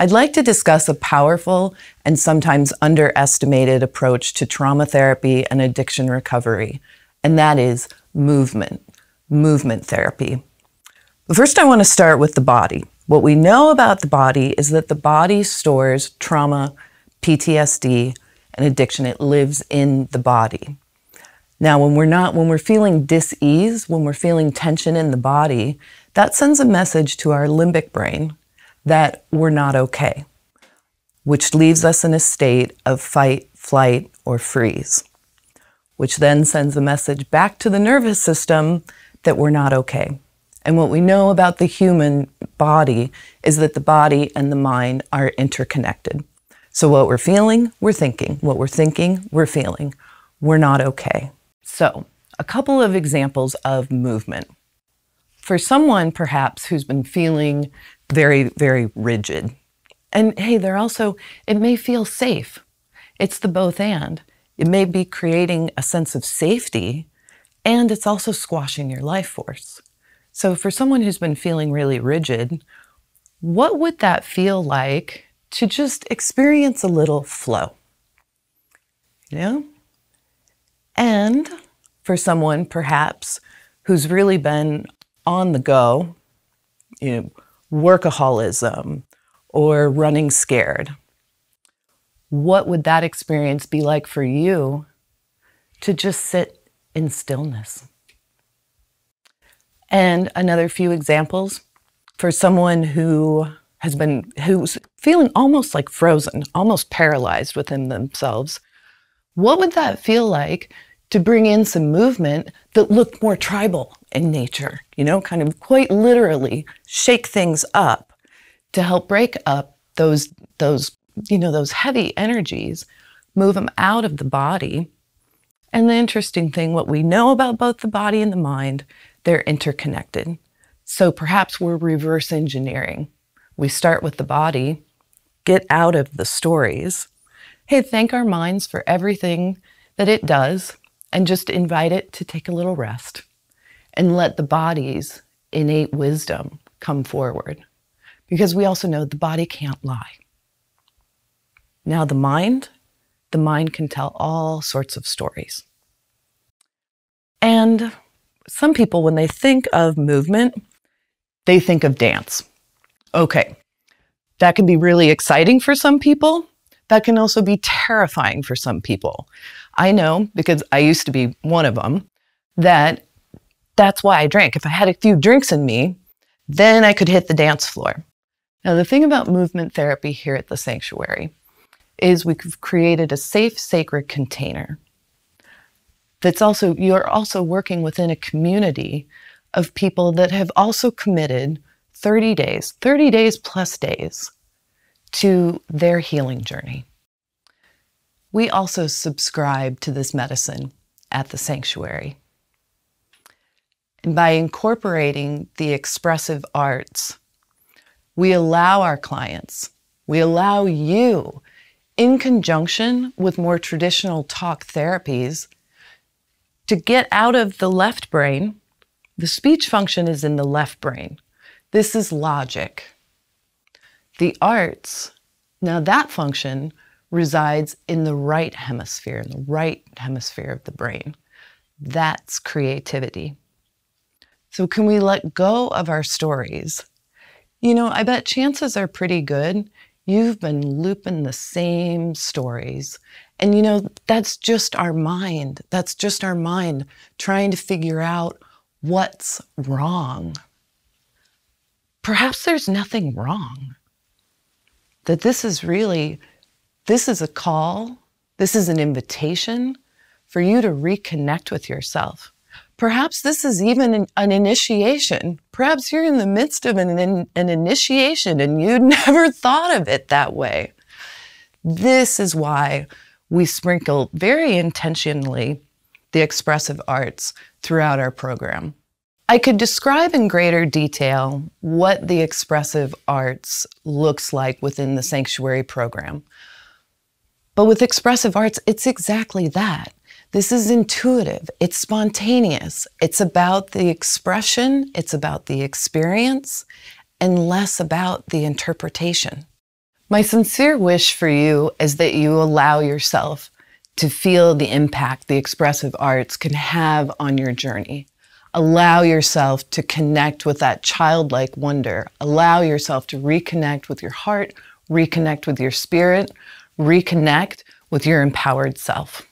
I'd like to discuss a powerful and sometimes underestimated approach to trauma therapy and addiction recovery, and that is movement therapy. But first, I want to start with the body. What we know about the body is that the body stores trauma, PTSD, and addiction. It lives in the body. Now, when we're feeling dis-ease, when we're feeling tension in the body, that sends a message to our limbic brain that we're not okay, which leaves us in a state of fight, flight, or freeze, which then sends a message back to the nervous system that we're not okay. And what we know about the human body is that the body and the mind are interconnected. So what we're feeling, we're thinking. What we're thinking, we're feeling. We're not okay. So, a couple of examples of movement. For someone, perhaps, who's been feeling very, very rigid, and hey, it may feel safe. It's the both and. It may be creating a sense of safety, and it's also squashing your life force. So for someone who's been feeling really rigid, what would that feel like to just experience a little flow? And for someone, perhaps, who's really been on the go, workaholism or running scared, what would that experience be like for you to just sit in stillness? And another few examples for someone who's feeling almost like frozen, almost paralyzed within themselves. What would that feel like to bring in some movement that looked more tribal in nature, kind of quite literally shake things up to help break up those heavy energies, move them out of the body. And the interesting thing, what we know about both the body and the mind, they're interconnected. So perhaps we're reverse engineering. We start with the body, get out of the stories. Hey, thank our minds for everything that it does, and just invite it to take a little rest and let the body's innate wisdom come forward. Because we also know the body can't lie. Now the mind can tell all sorts of stories. And some people, when they think of movement, they think of dance. Okay, that can be really exciting for some people. That can also be terrifying for some people. I know, because I used to be one of them, that's why I drank. If I had a few drinks in me, then I could hit the dance floor. Now, the thing about movement therapy here at the sanctuary is we've created a safe, sacred container. You're also working within a community of people that have also committed 30 days plus days to their healing journey. We also subscribe to this medicine at the sanctuary. And by incorporating the expressive arts, we allow our clients, we allow you, in conjunction with more traditional talk therapies, to get out of the left brain. The speech function is in the left brain. This is logic. The arts, now that function resides in the right hemisphere of the brain. That's creativity. So can we let go of our stories? I bet chances are pretty good you've been looping the same stories. And that's just our mind. That's just our mind trying to figure out what's wrong. Perhaps there's nothing wrong. That this is a call, this is an invitation for you to reconnect with yourself. Perhaps this is even an initiation. Perhaps you're in the midst of an initiation and you'd never thought of it that way. This is why we sprinkle very intentionally the expressive arts throughout our program. I could describe in greater detail what the expressive arts looks like within the Sanctuary program. But with expressive arts, it's exactly that. This is intuitive, it's spontaneous, it's about the expression, it's about the experience, and less about the interpretation. My sincere wish for you is that you allow yourself to feel the impact the expressive arts can have on your journey. Allow yourself to connect with that childlike wonder. Allow yourself to reconnect with your heart, reconnect with your spirit, reconnect with your empowered self.